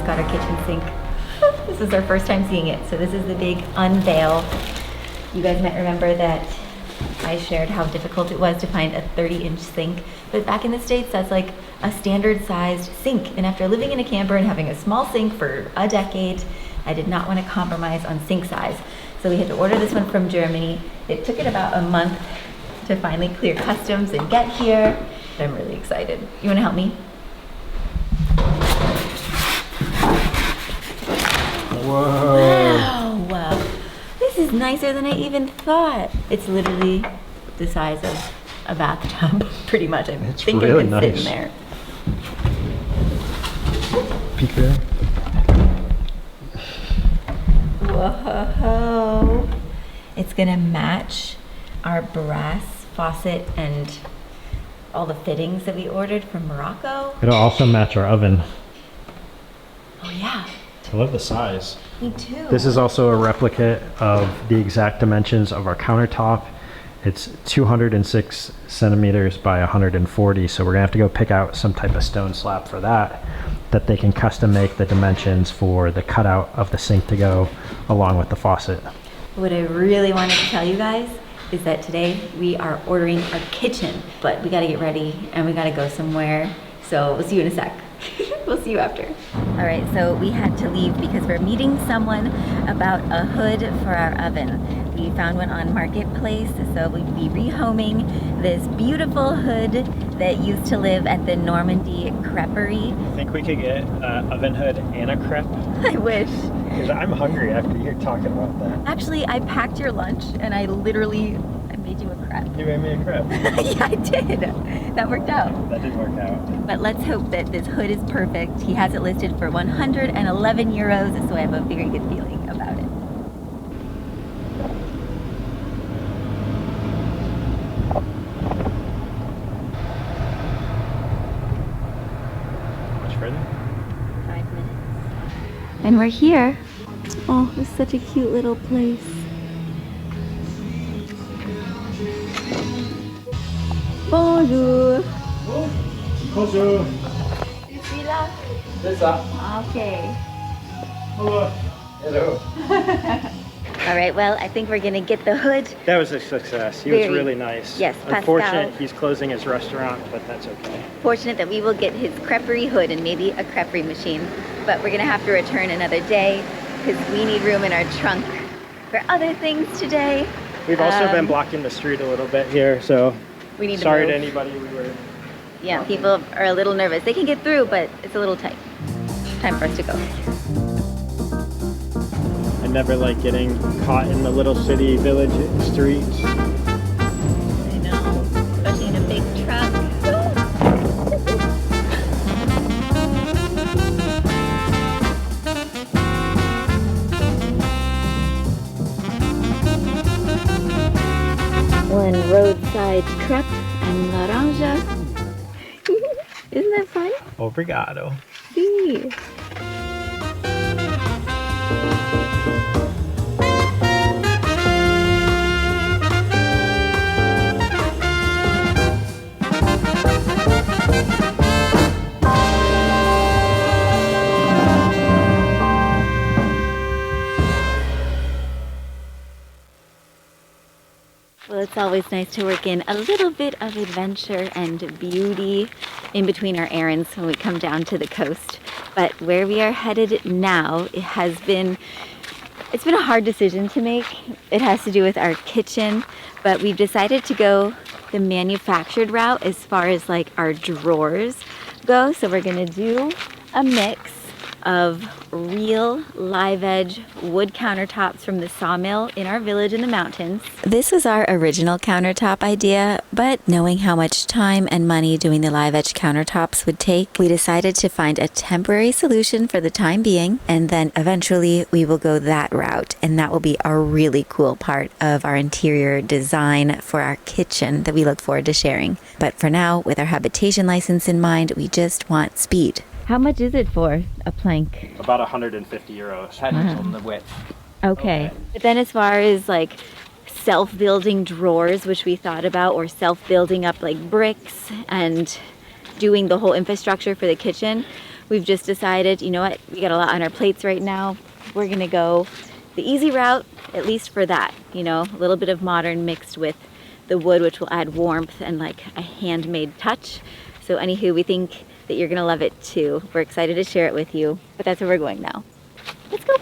just got our kitchen sink. This is our first time seeing it. So this is the big unveil. You guys might remember that I shared how difficult it was to find a 30-inch sink. But back in the States, that's like a standard sized sink. And after living in a camper and having a small sink for a decade, I did not want to compromise on sink size. So we had to order this one from Germany. It took it about a month to finally clear customs and get here. I'm really excited. You want to help me? Whoa. Wow. This is nicer than I even thought. It's literally the size of a bathtub, pretty much. I think really I could sit in there. Peek there. Whoa. It's gonna match our brass faucet and all the fittings that we ordered from Morocco. It'll also match our oven. Oh yeah. I love the size. Me too. This is also a replica of the exact dimensions of our countertop. It's 206 centimeters by 140, so we're gonna have to go pick out some type of stone slab for that they can custom make the dimensions for the cutout of the sink to go along with the faucet. What I really wanted to tell you guys is that today we are ordering our kitchen, but we gotta get ready and we gotta go somewhere. So we'll see you in a sec. We'll see you after. All right, so we had to leave because we're meeting someone about a hood for our oven. We found one on Marketplace, so we'd be rehoming this beautiful hood that used to live at the Normandy crêperie. I think we could get an oven hood and a crepe. I wish. Because I'm hungry after you're talking about that. Actually, I packed your lunch and I made you a crepe. You made me a crepe. Yeah, I did. That worked out. That did work out. But let's hope that this hood is perfect. He has it listed for 111 euros, so I have a very good feeling about it. Much further? 5 minutes. And we're here. Oh, it's such a cute little place. Bonjour. Bonjour. Tu suis là? C'est ça. Okay. Hello. Hello. All right, well, I think we're gonna get the hood. That was a success. He was really nice. Yes, Unfortunate Pascal. He's closing his restaurant, but that's okay. Fortunate that we will get his crêperie hood and maybe a crêperie machine. But we're gonna have to return another day because we need room in our trunk for other things today. We've also been blocking the street a little bit here, so we need sorry to to move. anybody we were... Yeah, people are a little nervous. They can get through, but it's a little tight. Time for us to go. I never like getting caught in the little city, village streets. I know, especially in a big truck. One roadside crepe and naranja. Isn't that fun? Obrigado. See. Well, it's always nice to work in a little bit of adventure and beauty in between our errands when we come down to the coast. But where we are headed now, it's been a hard decision to make. It has to do with our kitchen, but we've decided to go the manufactured route as far as like our drawers go. So we're gonna do a mix of real live edge wood countertops from the sawmill in our village in the mountains. This was our original countertop idea, but knowing how much time and money doing the live edge countertops would take, we decided to find a temporary solution for the time being, and then eventually we will go that route, and that will be a really cool part of our interior design for our kitchen that we look forward to sharing. But for now, with our habitation license in mind, we just want speed. How much is it for a plank? About 150 euros. Depends on the width. Okay. But then as far as like self-building drawers, which we thought about, or self-building up like bricks and doing the whole infrastructure for the kitchen, we've just decided, you know what, we got a lot on our plates right now. We're gonna go the easy route, at least for that, you know, a little bit of modern mixed with the wood, which will add warmth and like a handmade touch. So anywho, we think that you're gonna love it too. We're excited to share it with you, but that's where we're going now. Let's go.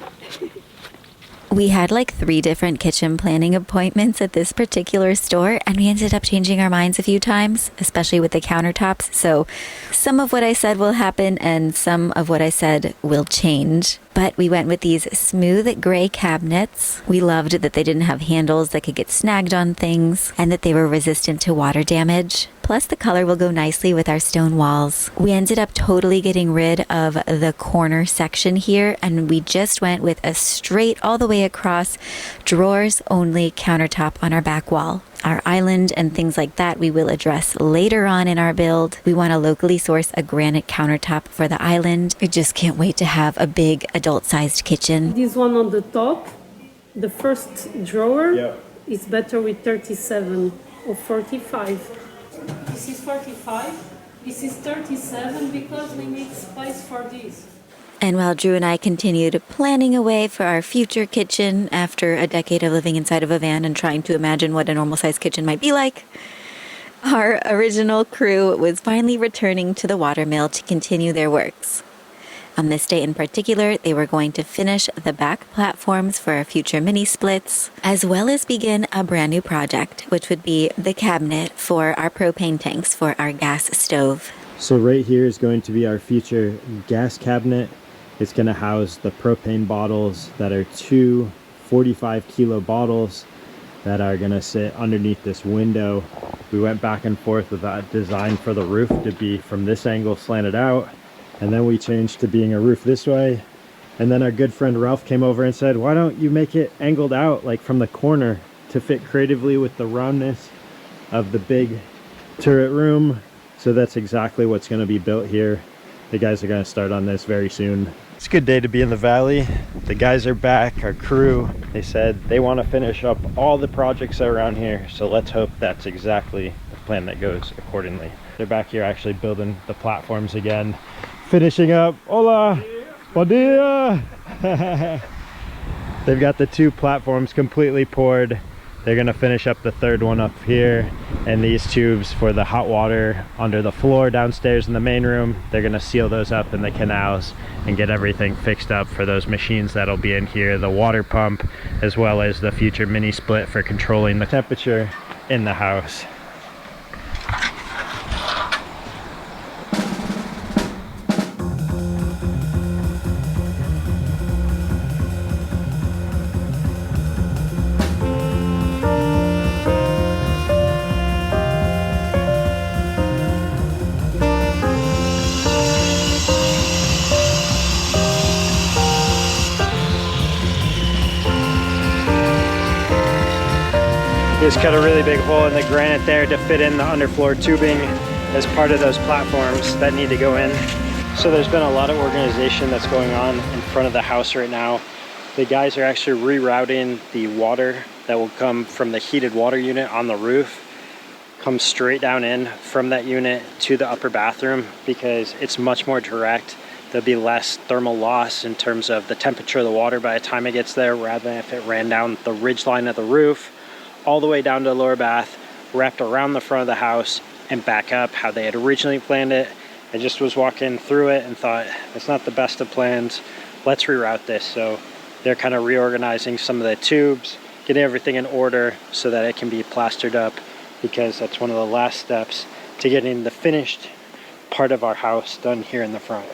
We had like 3 different kitchen planning appointments at this particular store, and we ended up changing our minds a few times, especially with the countertops. So some of what I said will happen and some of what I said will change. But we went with these smooth gray cabinets. We loved that they didn't have handles that could get snagged on things and that they were resistant to water damage. Plus the color will go nicely with our stone walls. We ended up totally getting rid of the corner section here, and we just went with a straight all the way across drawers only countertop on our back wall. Our island and things like that we will address later on in our build. We want to locally source a granite countertop for the island. We just can't wait to have a big adult-sized kitchen. This one on the top, the first drawer, is better with 37 or 45. This is 45, this is 37 because we need space for this. And while Drew and I continued planning away for our future kitchen after a decade of living inside of a van and trying to imagine what a normal-sized kitchen might be like, our original crew was finally returning to the Watermill to continue their works. On this day in particular, they were going to finish the back platforms for our future mini splits, as well as begin a brand new project, which would be the cabinet for our propane tanks for our gas stove. So right here is going to be our future gas cabinet. It's going to house the propane bottles that are 2 45-kilo bottles that are going to sit underneath this window. We went back and forth with that design for the roof to be from this angle slanted out, and then we changed to being a roof this way. And then our good friend Ralph came over and said, why don't you make it angled out like from the corner to fit creatively with the roundness of the big turret room. So that's exactly what's going to be built here. The guys are going to start on this very soon. It's a good day to be in the valley. The guys are back, our crew. They said they want to finish up all the projects around here. So let's hope that's exactly the plan that goes accordingly. They're back here actually building the platforms again. Finishing up. Hola! Bon dia! They've got the 2 platforms completely poured. They're gonna finish up the 3rd one up here, and these tubes for the hot water under the floor downstairs in the main room, they're gonna seal those up in the canals and get everything fixed up for those machines that'll be in here, the water pump, as well as the future mini split for controlling the temperature in the house. Just cut a really big hole in the granite there to fit in the underfloor tubing as part of those platforms that need to go in. So there's been a lot of organization that's going on in front of the house right now. The guys are actually rerouting the water that will come from the heated water unit on the roof, come straight down in from that unit to the upper bathroom because it's much more direct. There'll be less thermal loss in terms of the temperature of the water by the time it gets there, rather than if it ran down the ridge line of the roof all the way down to the lower bath, wrapped around the front of the house and back up how they had originally planned it. I just was walking through it and thought, it's not the best of plans. Let's reroute this. So they're kind of reorganizing some of the tubes, getting everything in order so that it can be plastered up, because that's one of the last steps to getting the finished part of our house done here in the front.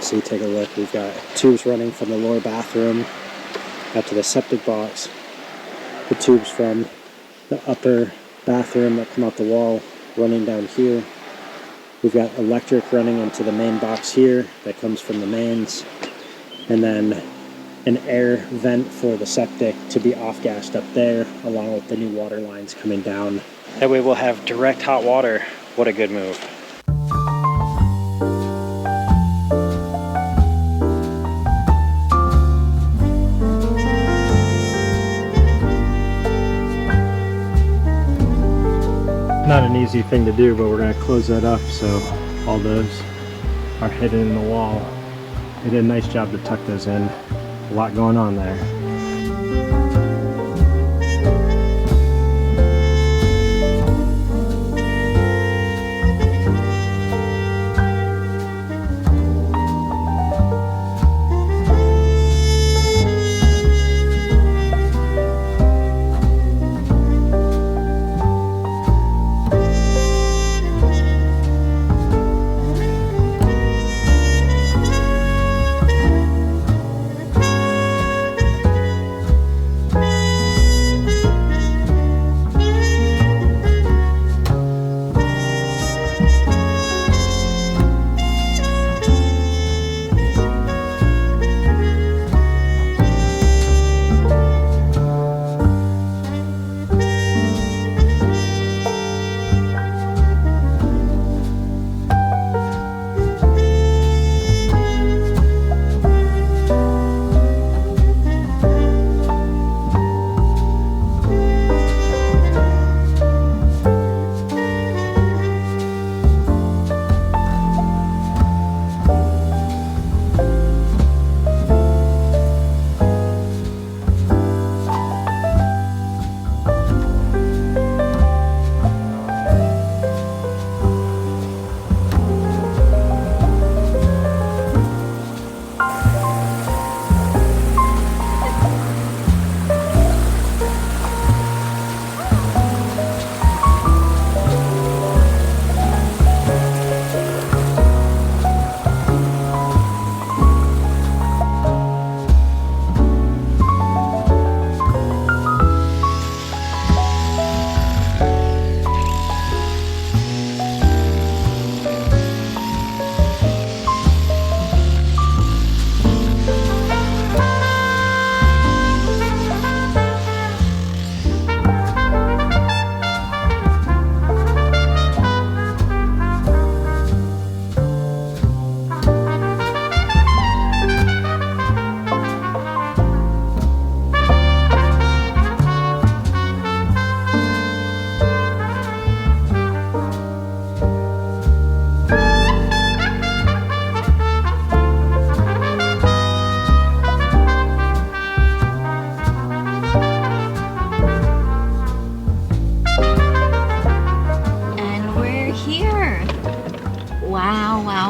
So you take a look, we've got tubes running from the lower bathroom up to the septic box, the tubes from the upper bathroom that come out the wall running down here. We've got electric running into the main box here that comes from the mains, and then an air vent for the septic to be off-gassed up there, along with the new water lines coming down. That way we'll have direct hot water. What a good move. Not an easy thing to do, but we're going to close that up so all those are hidden in the wall. They did a nice job to tuck those in. A lot going on there.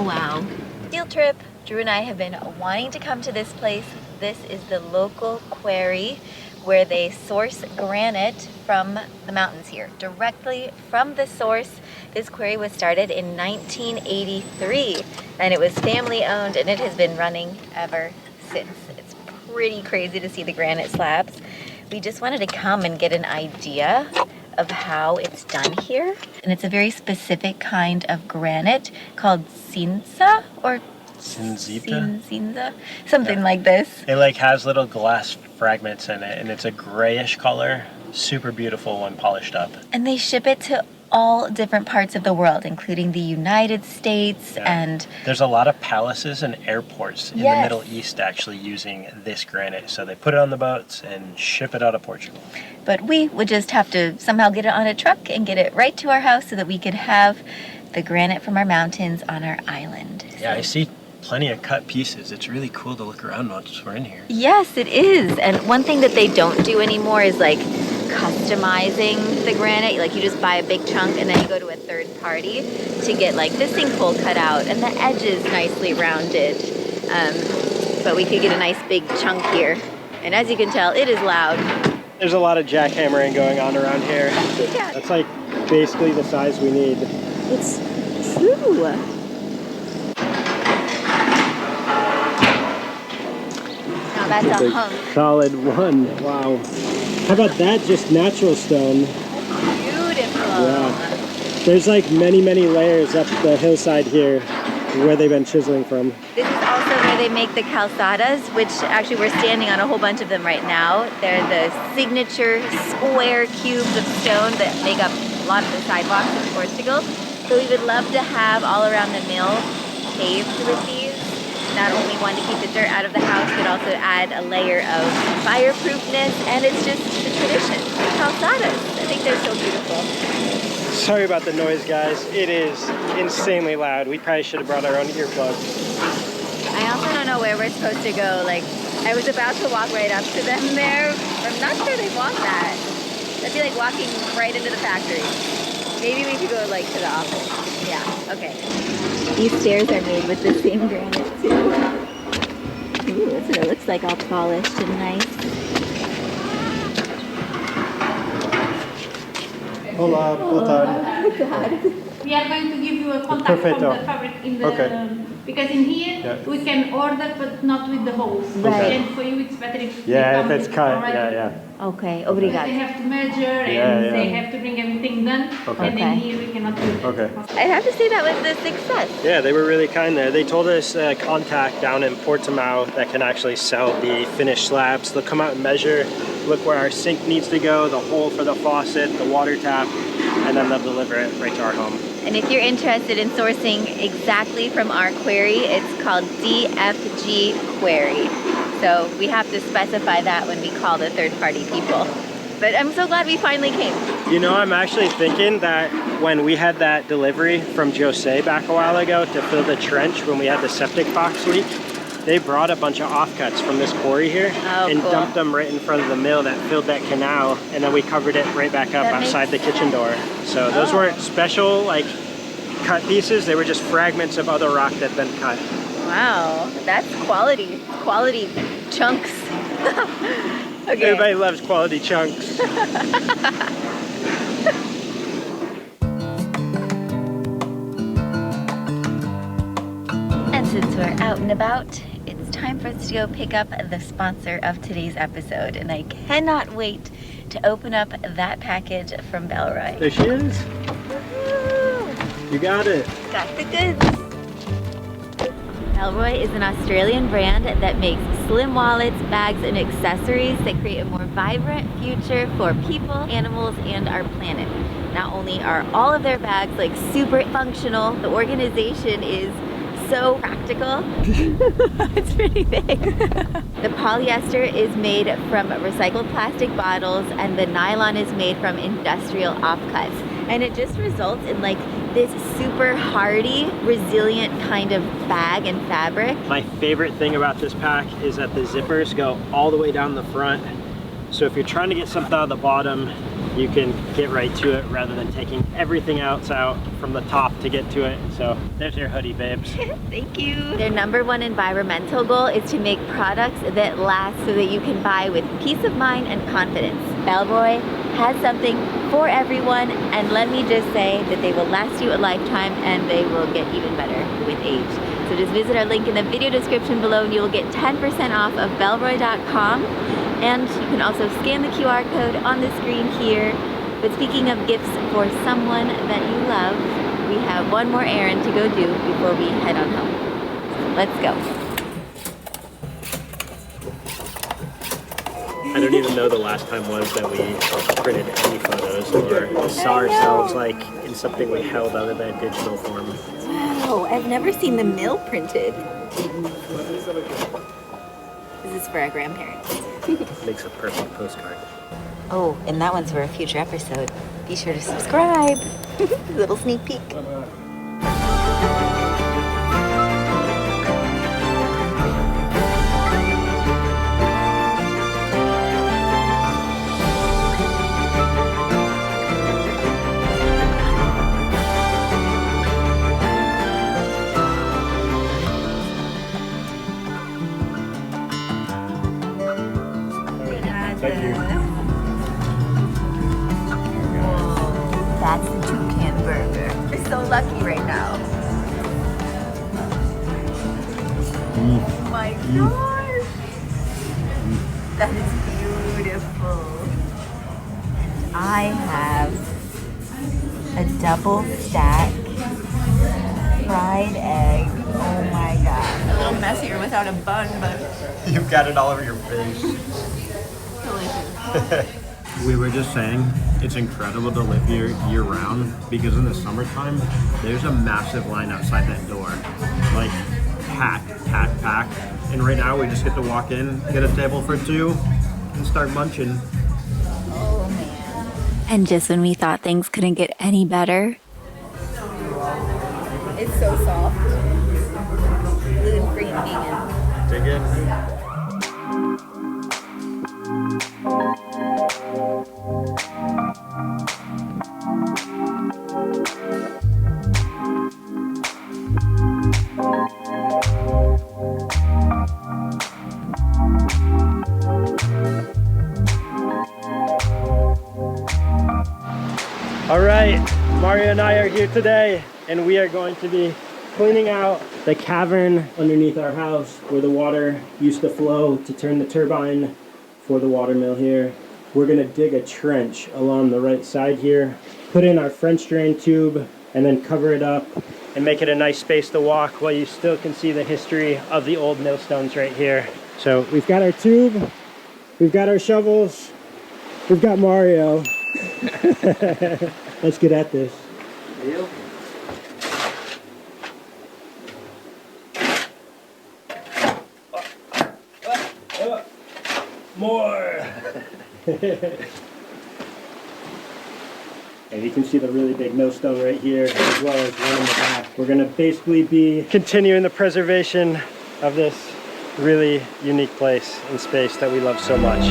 Wow. Field trip. Drew and I have been wanting to come to this place. This is the local quarry where they source granite from the mountains here, directly from the source. This quarry was started in 1983 and it was family owned and it has been running ever since. It's pretty crazy to see the granite slabs. We just wanted to come and get an idea of how it's done here. And it's a very specific kind of granite called cinza or cinza, something like this. It like has little glass fragments in it and it's a grayish color. Super beautiful when polished up. And they ship it to all different parts of the world, including the United States and... There's a lot of palaces and airports in the Middle East actually using this granite. So they put it on the boats and ship it out of Portugal. But we would just have to somehow get it on a truck and get it right to our house so that we could have the granite from our mountains on our island. Yeah, I see plenty of cut pieces. It's really cool to look around once we're in here. Yes, it is. And one thing that they don't do anymore is like customizing the granite. Like you just buy a big chunk and then you go to a third party to get like the sinkhole cut out and the edges nicely rounded. But we could get a nice big chunk here. And as you can tell, it is loud. There's a lot of jackhammering going on around here. Yeah. That's like basically the size we need. It's true. Now that's a hunk. Solid one. Wow. How about that? Just natural stone. Beautiful. Yeah. There's like many layers up the hillside here where they've been chiseling from. This is also where they make the calçadas, which actually we're standing on a whole bunch of them right now. They're the signature square cubes of stone that make up a lot of the sidewalks in Portugal. So we would love to have all around the mill paved with these. Not only one to keep the dirt out of the house, but also add a layer of fireproofness, and it's just the tradition. The calçadas, I think they're so beautiful. Sorry about the noise, guys. It is insanely loud. We probably should have brought our own earplugs. I also don't know where we're supposed to go. Like, I was about to walk right up to them there. I'm not sure they want that. That'd be like walking right into the factory. Maybe we could go like to the office. Yeah, okay. These stairs are made with the same granite too. Ooh, that's what it looks like, all polished and nice. Hola, boa tarde. We are going to give you a contact from the fabric in the because in here we can order but not with the holes. Right. And for you it's better if Yeah, if it's cut, already. Okay, Because obrigado. they have to measure and they have to bring everything done. And then here we cannot do it. Okay. I have to say that was a success. Yeah, they were really kind there. They told us contact down in Portugal that can actually sell the finished slabs. They'll come out and measure, look where our sink needs to go, the hole for the faucet, the water tap, and then they'll deliver it right to our home. And if you're interested in sourcing exactly from our quarry, it's called DFG Quarry. So we have to specify that when we call the third-party people. But I'm so glad we finally came. You know, I'm actually thinking that when we had that delivery from Jose back a while ago to fill the trench when we had the septic box leak, they brought a bunch of offcuts from this quarry here and cool. dumped them right in front of the mill that filled that canal, and then we covered it right back up outside the kitchen door. So those weren't special like cut pieces, they were just fragments of other rock that had been cut. Wow, that's quality chunks. Okay. Everybody loves quality chunks. And since we're out and about, it's time for us to go pick up the sponsor of today's episode. And I cannot wait to open up that package from Belroy. There she is. You got it. Got the goods. Belroy is an Australian brand that makes slim wallets, bags, and accessories that create a more vibrant future for people, animals, and our planet. Not only are all of their bags like super functional, the organization is so practical. It's pretty big. The polyester is made from recycled plastic bottles and the nylon is made from industrial offcuts. And it just results in like this super hardy, resilient kind of bag and fabric. My favorite thing about this pack is that the zippers go all the way down the front. So if you're trying to get something out of the bottom, you can get right to it rather than taking everything else out from the top to get to it. So there's your hoodie, babes. Thank you. Their #1 environmental goal is to make products that last so that you can buy with peace of mind and confidence. Belroy has something for everyone, and let me just say that they will last you a lifetime and they will get even better with age. So just visit our link in the video description below and you will get 10% off of belroy.com. And you can also scan the QR code on the screen here. But speaking of gifts for someone that you love, we have one more errand to go do before we head on home. Let's go. I don't even know the last time was that we printed any photos or saw ourselves like in something we held other than digital form. Wow, I've never seen the mill printed. This is for our grandparents. Makes a perfect postcard. Oh, and that one's for a future episode. Be sure to subscribe. Little sneak peek. Thank you. Whoa, that's the toucan burger. We're so lucky right now. Oh my gosh. That is beautiful. I have a double stack fried egg. Oh my god. A little messier without a bun, but You've got it all over your face. delicious. We were just saying, it's incredible to live here year-round because in the summertime, there's a massive line outside that door. Like, packed. And right now, we just get to walk in, get a table for two, and start munching. Oh man. And just when we thought things couldn't get any better. It's so soft. Gluten gluten-free and vegan. Dig in. All right, Mario and I are here today, and we are going to be cleaning out the cavern underneath our house where the water used to flow to turn the turbine for the water mill here. We're gonna dig a trench along the right side here, put in our French drain tube, and then cover it up and make it a nice space to walk while you still can see the history of the old millstones right here. So we've got our tube, we've got our shovels, we've got Mario. Let's get at this. Deal. More! And you can see the really big millstone right here, as well as one in the back. We're gonna basically be continuing the preservation of this really unique place and space that we love so much.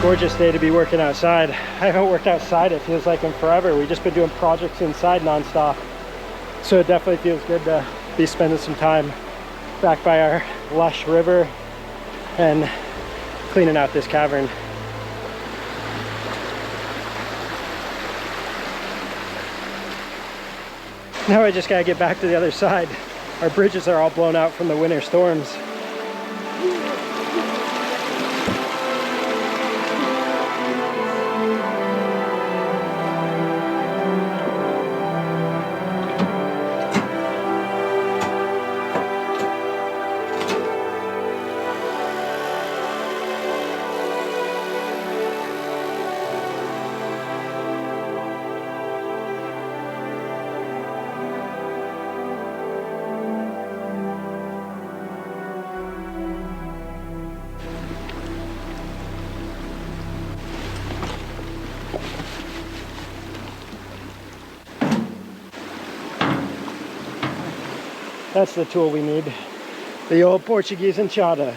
Gorgeous day to be working outside. I haven't worked outside, it feels like, in forever. We've just been doing projects inside nonstop. So it definitely feels good to be spending some time back by our lush river and cleaning out this cavern. Now I just gotta get back to the other side. Our bridges are all blown out from the winter storms. That's the tool we need. The old Portuguese enxada.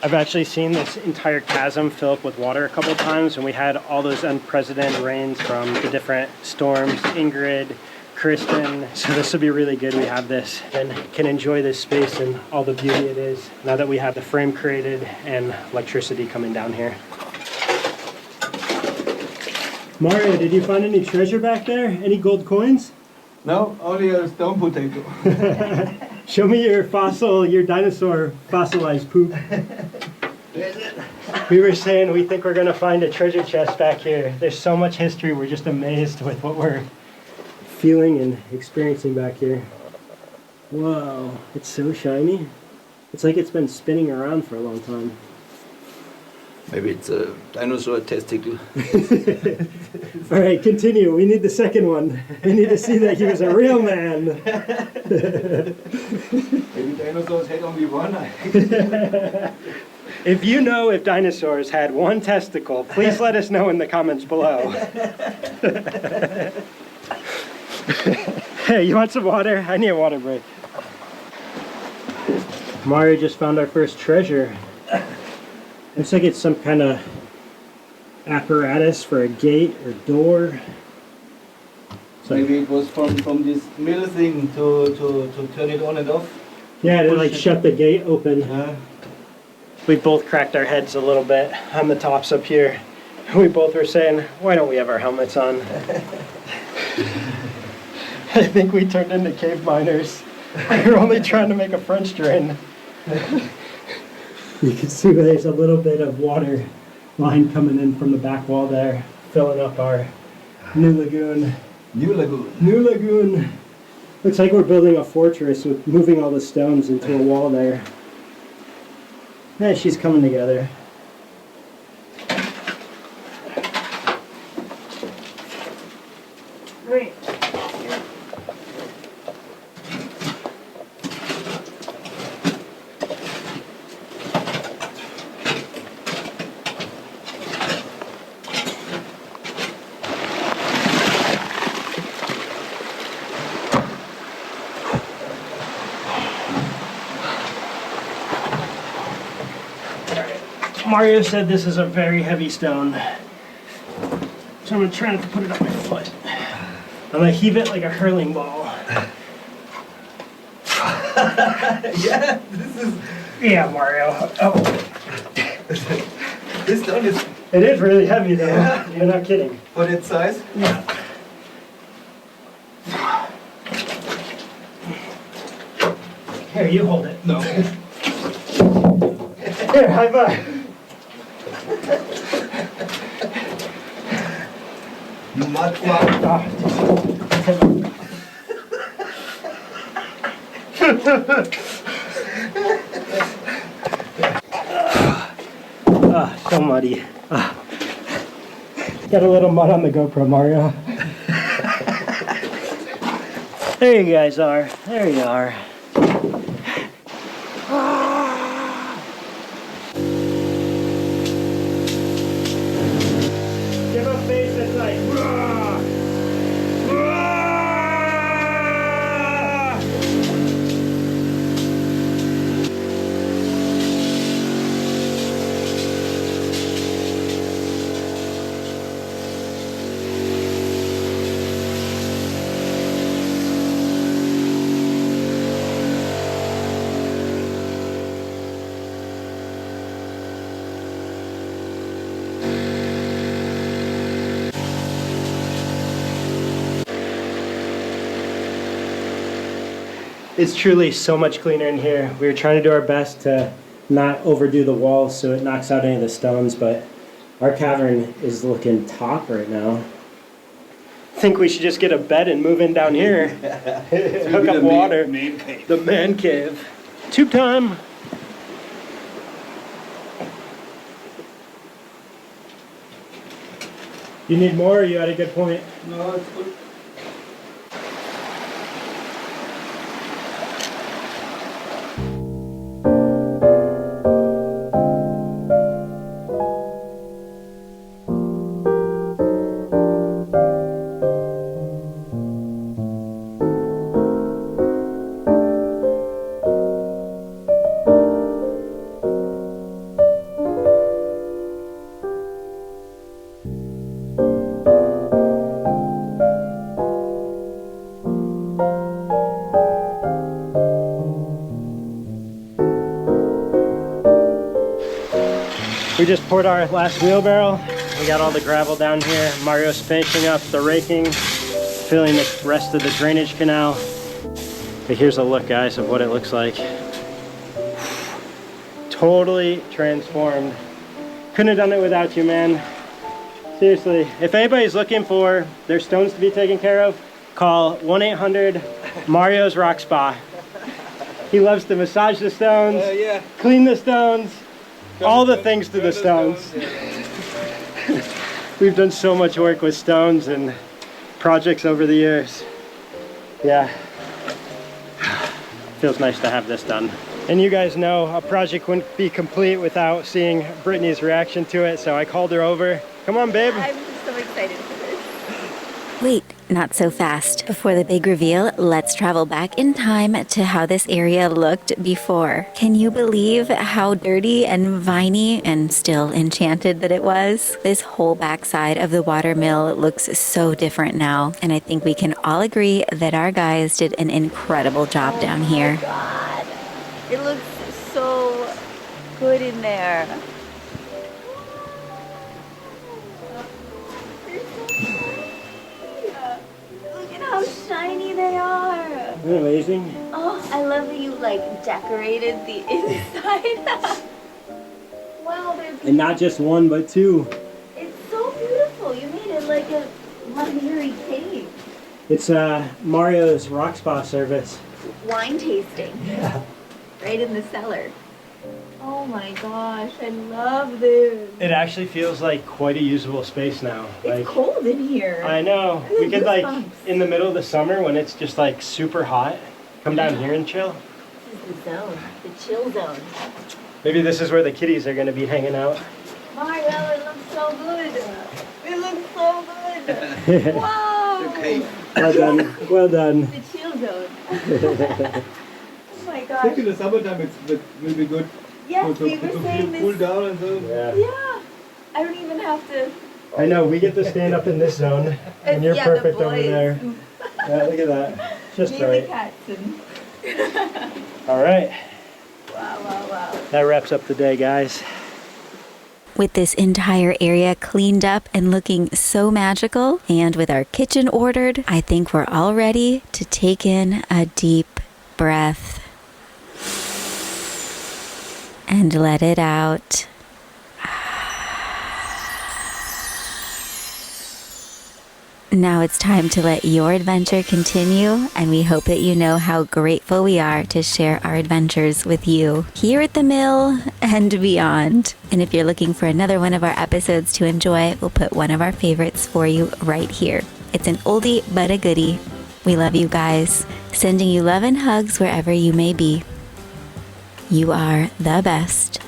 I've actually seen this entire chasm fill up with water a couple of times when we had all those unprecedented rains from the different storms, Ingrid, Kristen. So this will be really good. We have this and can enjoy this space and all the beauty it is now that we have the frame created and electricity coming down here. Mario, did you find any treasure back there? Any gold coins? No, only a stone potato. Show me your dinosaur fossilized poop. There's it. We were saying we think we're gonna find a treasure chest back here. There's so much history, we're just amazed with what we're feeling and experiencing back here. Whoa, it's so shiny. It's like it's been spinning around for a long time. Maybe it's a dinosaur testicle. All right, continue. We need the second one. We need to see that he was a real man. Maybe dinosaurs had only one eye. If you know if dinosaurs had one testicle, please let us know in the comments below. Hey, you want some water? I need a water break. Mario just found our first treasure. Looks like it's some kind of apparatus for a gate or door. Maybe it was from this mill thing to turn it on and off. Yeah, to like shut the gate open. We both cracked our heads a little bit on the tops up here. We both were saying, why don't we have our helmets on? I think we turned into cave miners. We were only trying to make a French drain. You can see where there's a little bit of water line coming in from the back wall there, filling up our new lagoon. New lagoon. New lagoon. Looks like we're building a fortress with moving all the stones into a wall there. Yeah, she's coming together. Great. Mario said this is a very heavy stone. So I'm gonna try not to put it on my foot. I'm gonna heave it like a hurling ball. Yeah, this is... Yeah, Mario. Oh. This stone is... It is really heavy though. Yeah. You're not kidding. For its size? Yeah. Here, you hold it. No. Here, high five. Mud flop. So muddy. Got a little mud on the GoPro, Mario. There you guys are. There you are. Give a face that's like, "Rah! Rah!" It's truly so much cleaner in here. We were trying to do our best to not overdo the walls so it knocks out any of the stones, but our cavern is looking top right now. I think we should just get a bed and move in down here. Hook up water. The man cave. Tube time. You need more or you had a good point? No, it's good. We just poured our last wheelbarrow. We got all the gravel down here. Mario's finishing up the raking, filling the rest of the drainage canal. But here's a look, guys, of what it looks like. Totally transformed. Couldn't have done it without you, man. Seriously, if anybody's looking for their stones to be taken care of, call 1-800-MARIO's Rock Spa. He loves to massage the stones, Yeah. clean the stones, all the things to the stones. We've done so much work with stones and projects over the years. Yeah. Feels nice to have this done. And you guys know a project wouldn't be complete without seeing Brittany's reaction to it, so I called her over. Come on, babe. I'm so excited for this. Wait, not so fast. Before the big reveal, let's travel back in time to how this area looked before. Can you believe how dirty and viney and still enchanted that it was? This whole backside of the Watermill looks so different now, and I think we can all agree that our guys did an incredible job down here. Oh my God, it looks so good in there. How shiny they are! Isn't that amazing? Oh, I love that you like decorated the inside. Wow, And not just one, but two. it's so beautiful. You made it like a luxury cave. It's Mario's Rock Spa service. Wine tasting. Yeah. Right in the cellar. Oh my gosh, I love this. It actually feels like quite a usable space now. It's cold in here. I know. I have We could like, goosebumps. in the middle of the summer when it's just like super hot, come down here and chill. This is the zone, the chill zone. Maybe this is where the kitties are gonna be hanging out. Mario, it looks so good. It looks so good. Wow. Okay. Well done. Well done. The chill zone. Oh my I gosh. think in the summertime it will be good. Yes, we were saying Pull this. down and then. Yeah, I don't even have to. I know, we get to stand up in this zone, and you're Yeah, the perfect over boys. there. Yeah, look at that. Just Me and right. the cats and All right, wow. that wraps up the day, guys. With this entire area cleaned up and looking so magical, and with our kitchen ordered, I think we're all ready to take in a deep breath and let it out. Now it's time to let your adventure continue, and we hope that you know how grateful we are to share our adventures with you here at the mill and beyond. And if you're looking for another one of our episodes to enjoy, we'll put one of our favorites for you right here. It's an oldie but a goodie. We love you guys. Sending you love and hugs wherever you may be. You are the best.